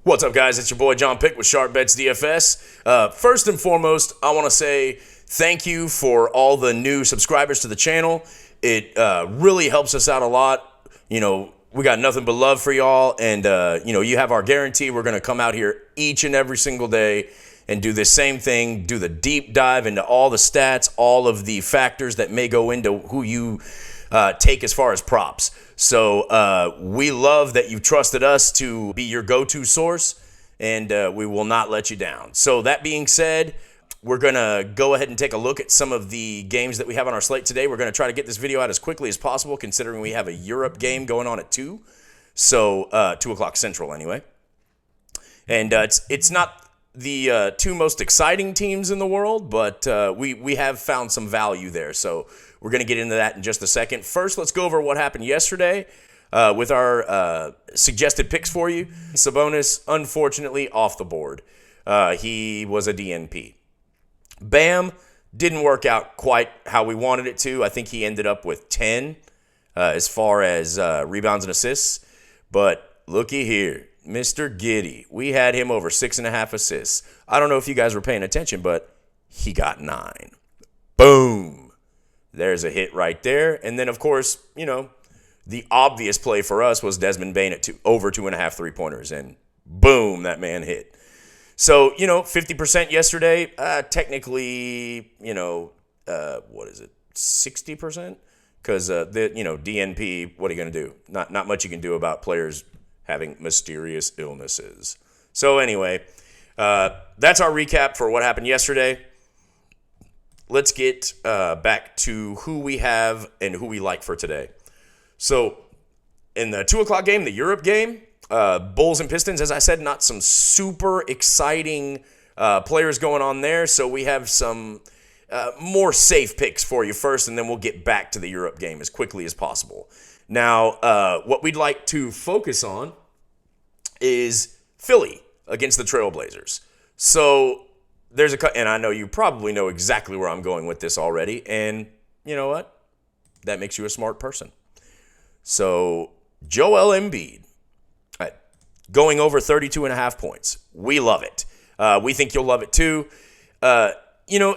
What's up, guys? It's your boy JohnPick with Sharp Bets DFS. First and foremost, I want to say thank you for all the new subscribers to the channel. It really helps us out a lot. You know, we got nothing but love for y'all, and you have our guarantee. We're going to come out here each and every single day and do the same thing, do the deep dive into all the stats, all of the factors that may go into who you take as far as props. So we love that you've trusted us to be your go-to source, and we will not let you down. So that being said, we're going to go ahead and take a look at some of the games that we have on our slate today. We're going to try to get this video out as quickly as possible, considering we have a Europe game going on at 2. So 2 o'clock Central anyway. And it's not the two most exciting teams in the world, but we have found some value there. So we're going to get into that in just a second. First, let's go over what happened yesterday with our suggested picks for you. Sabonis, unfortunately, off the board. He was a DNP. Bam, didn't work out quite how we wanted it to. I think he ended up with 10 as far as rebounds and assists. But looky here, Mr. Giddy. We had him over 6.5 assists. I don't know if you guys were paying attention, but he got 9. Boom. There's a hit right there. And then, of course, the obvious play for us was Desmond Bane at over 2.5 three-pointers. And boom, that man hit. So, 50% yesterday. Technically, what is it? 60%? Because, DNP, what are you going to do? Not much you can do about players having mysterious illnesses. So, anyway, that's our recap for what happened yesterday. Let's get back to who we have and who we like for today. So, in the 2 o'clock game, the Europe game, Bulls and Pistons, as I said, not some super exciting players going on there. So, we have some more safe picks for you first, and then we'll get back to the Europe game as quickly as possible. Now, what we'd like to focus on is Philly against the Trailblazers. So, and I know you probably know exactly where I'm going with this already, and you know what? That makes you a smart person. So, Joel Embiid, going over 32.5 points. We love it. We think you'll love it too.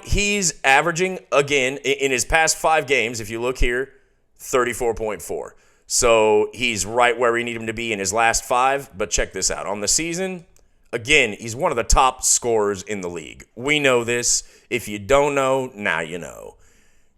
He's averaging, again, in his past 5 games, if you look here, 34.4. So, he's right where we need him to be in his last 5, but check this out. On the season, again, he's one of the top scorers in the league. We know this. If you don't know, now you know.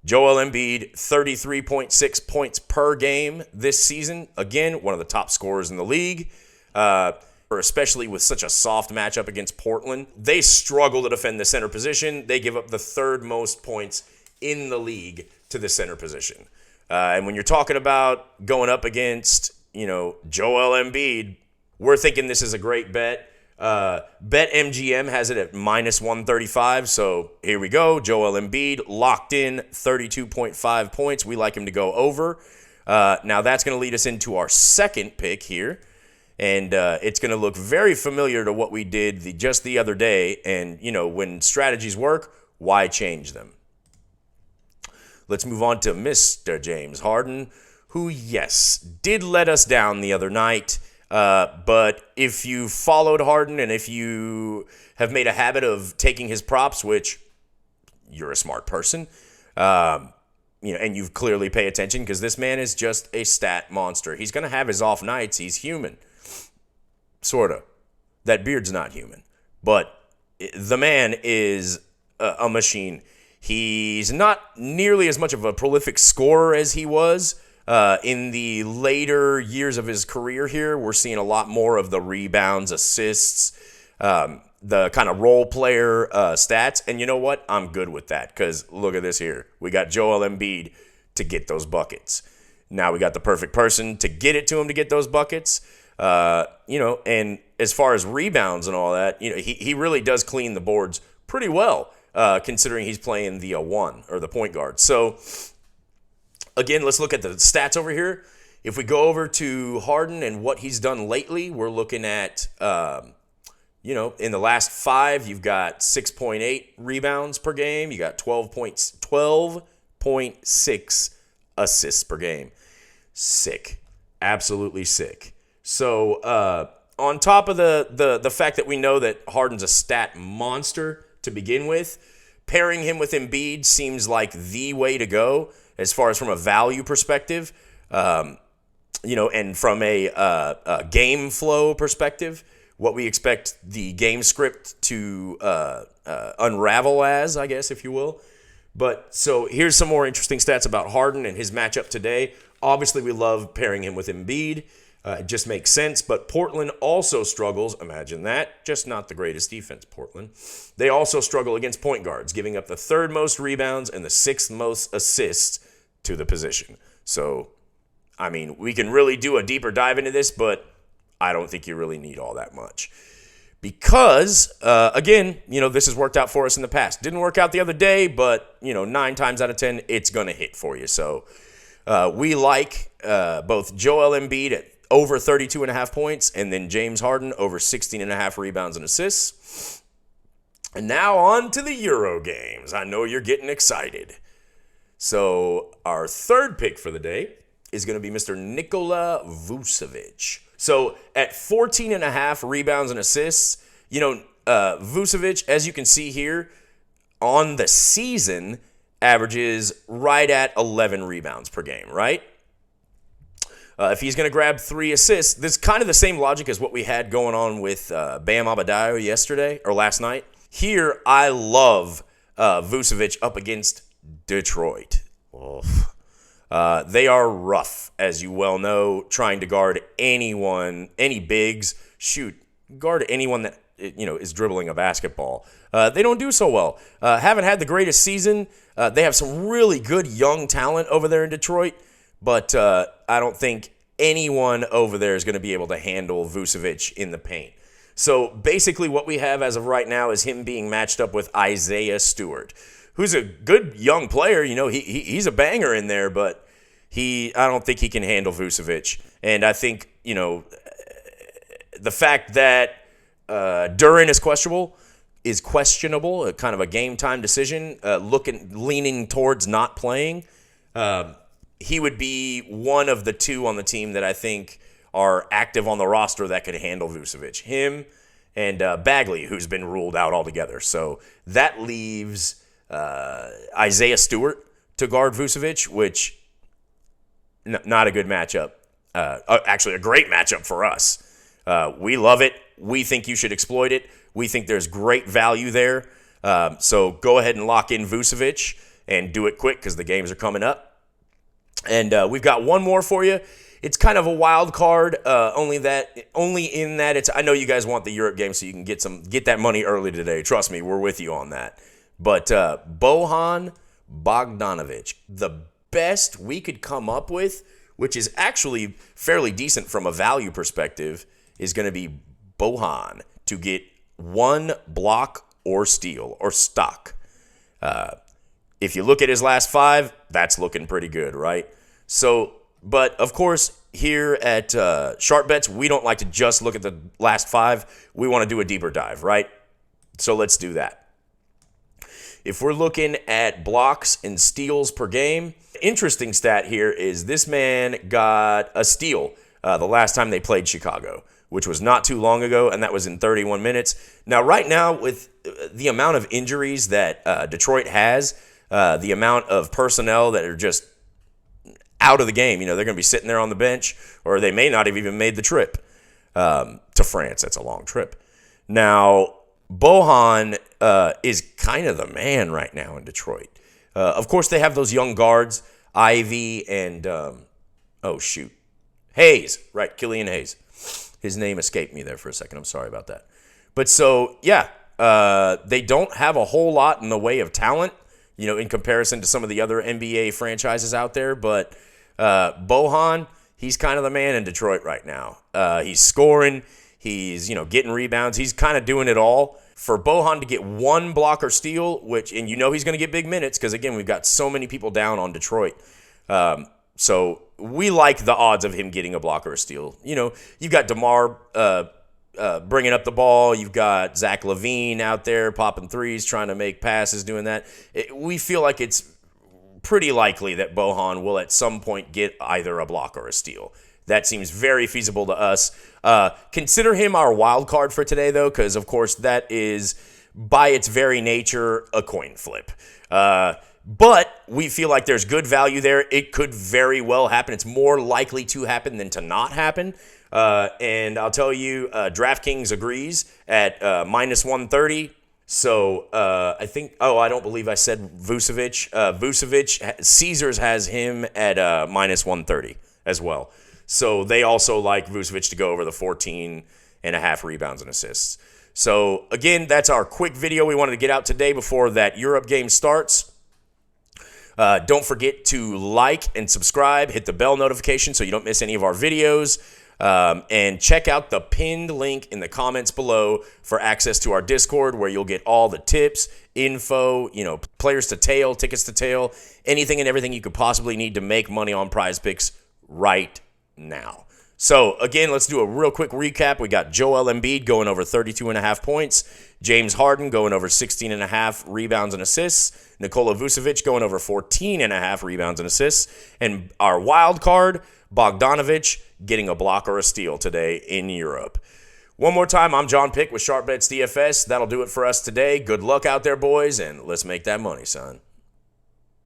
Joel Embiid, 33.6 points per game this season. Again, one of the top scorers in the league, especially with such a soft matchup against Portland. They struggle to defend the center position. They give up the 3rd most points in the league to the center position. And when you're talking about going up against, Joel Embiid, we're thinking this is a great bet. BetMGM has it at minus 135. So here we go. Joel Embiid locked in 32.5 points. We like him to go over. Now that's going to lead us into our second pick here. And it's going to look very familiar to what we did just the other day. And, when strategies work, why change them? Let's move on to Mr. James Harden, who, yes, did let us down the other night. But if you followed Harden and if you have made a habit of taking his props, which you're a smart person, and you clearly pay attention because this man is just a stat monster. He's going to have his off nights. He's human. Sort of. That beard's not human. But the man is a machine. He's not nearly as much of a prolific scorer as he was. In the later years of his career here, we're seeing a lot more of the rebounds, assists, the kind of role player stats. And you know what? I'm good with that because look at this here. We got Joel Embiid to get those buckets. Now we got the perfect person to get it to him to get those buckets. And as far as rebounds and all that, he really does clean the boards pretty well, considering he's playing the 1 or the point guard. So, again, let's look at the stats over here. If we go over to Harden and what he's done lately, we're looking at, in the last 5, you've got 6.8 rebounds per game. You got 12.6 assists per game. Sick. Absolutely sick. So on top of the fact that we know that Harden's a stat monster to begin with, pairing him with Embiid seems like the way to go as far as from a value perspective, and from a game flow perspective, what we expect the game script to unravel as, I guess, if you will. But so here's some more interesting stats about Harden and his matchup today. Obviously, we love pairing him with Embiid. It just makes sense. But Portland also struggles. Imagine that. Just not the greatest defense, Portland. They also struggle against point guards, giving up the 3rd most rebounds and the 6th most assists to the position. So, I mean, we can really do a deeper dive into this, but I don't think you really need all that much. Because, again, this has worked out for us in the past. Didn't work out the other day, but, 9 times out of 10, it's going to hit for you. So we like both Joel Embiid at over 32.5 points and then James Harden over 16.5 rebounds and assists. And now on to the Euro games. I know you're getting excited. So our 3rd pick for the day is going to be Mr. Nikola Vucevic. So at 14.5 rebounds and assists, Vucevic, as you can see here, on the season averages right at 11 rebounds per game, right? If he's going to grab 3 assists, this is kind of the same logic as what we had going on with Bam Adebayo yesterday or last night. Here, I love Vucevic up against Detroit. Oof. They are rough, as you well know, trying to guard anyone, any bigs. Guard anyone that is dribbling a basketball. They don't do so well. Haven't had the greatest season. They have some really good young talent over there in Detroit, but I don't think anyone over there is going to be able to handle Vucevic in the paint. So basically what we have as of right now is him being matched up with Isaiah Stewart, who's a good young player. He's a banger in there, but I don't think he can handle Vucevic. And I think, the fact that Duren is questionable, a kind of a game time decision, leaning towards not playing. He would be one of the 2 on the team that I think are active on the roster that could handle Vucevic. Him and Bagley, who's been ruled out altogether. So that leaves Isaiah Stewart to guard Vucevic, which not a good matchup. Actually, a great matchup for us. We love it. We think you should exploit it. We think there's great value there. So go ahead and lock in Vucevic and do it quick because the games are coming up. And we've got one more for you. It's kind of a wild card, only in that it's. I know you guys want the Europe game, so you can get that money early today. Trust me, we're with you on that. But Bojan Bogdanovic, the best we could come up with, which is actually fairly decent from a value perspective, is going to be Bojan to get 1 block or steal or stock. If you look at his last 5, that's looking pretty good, right? So, but of course, here at Sharp Bets, we don't like to just look at the last 5. We want to do a deeper dive, right? So let's do that. If we're looking at blocks and steals per game, interesting stat here is this man got a steal the last time they played Chicago, which was not too long ago, and that was in 31 minutes. Now, right now, with the amount of injuries that Detroit has, the amount of personnel that are just out of the game, they're going to be sitting there on the bench, or they may not have even made the trip to France. That's a long trip. Now, Bojan is kind of the man right now in Detroit. Of course, they have those young guards, Ivy and, Hayes, right, Killian Hayes. His name escaped me there for a second. I'm sorry about that. But so, yeah, they don't have a whole lot in the way of talent, in comparison to some of the other NBA franchises out there. But Bojan, he's kind of the man in Detroit right now. He's scoring. He's, getting rebounds. He's kind of doing it all. For Bojan to get 1 block or steal, and he's going to get big minutes because, again, we've got so many people down on Detroit. So we like the odds of him getting a block or a steal. You've got DeMar bringing up the ball. You've got Zach LaVine out there popping threes, trying to make passes, doing that. We feel like it's pretty likely that Bojan will at some point get either a block or a steal. That seems very feasible to us. Consider him our wild card for today, though, because, of course, that is, by its very nature, a coin flip. But we feel like there's good value there. It could very well happen. It's more likely to happen than to not happen. And I'll tell you, DraftKings agrees at minus 130. So I think, I don't believe I said Vucevic. Vucevic, Caesars has him at minus 130 as well. So they also like Vucevic to go over the 14.5 rebounds and assists. So again, that's our quick video we wanted to get out today before that Europe game starts. Don't forget to like and subscribe. Hit the bell notification so you don't miss any of our videos. And check out the pinned link in the comments below for access to our Discord, where you'll get all the tips, info, players to tail, tickets to tail, anything and everything you could possibly need to make money on PrizePicks right now. So, again, let's do a real quick recap. We got Joel Embiid going over 32.5 points. James Harden going over 16.5 rebounds and assists. Nikola Vucevic going over 14.5 rebounds and assists. And our wild card, Bogdanovic, getting a block or a steal today in Europe. One more time, I'm JohnPick with SharpBets DFS. That'll do it for us today. Good luck out there, boys, and let's make that money, son.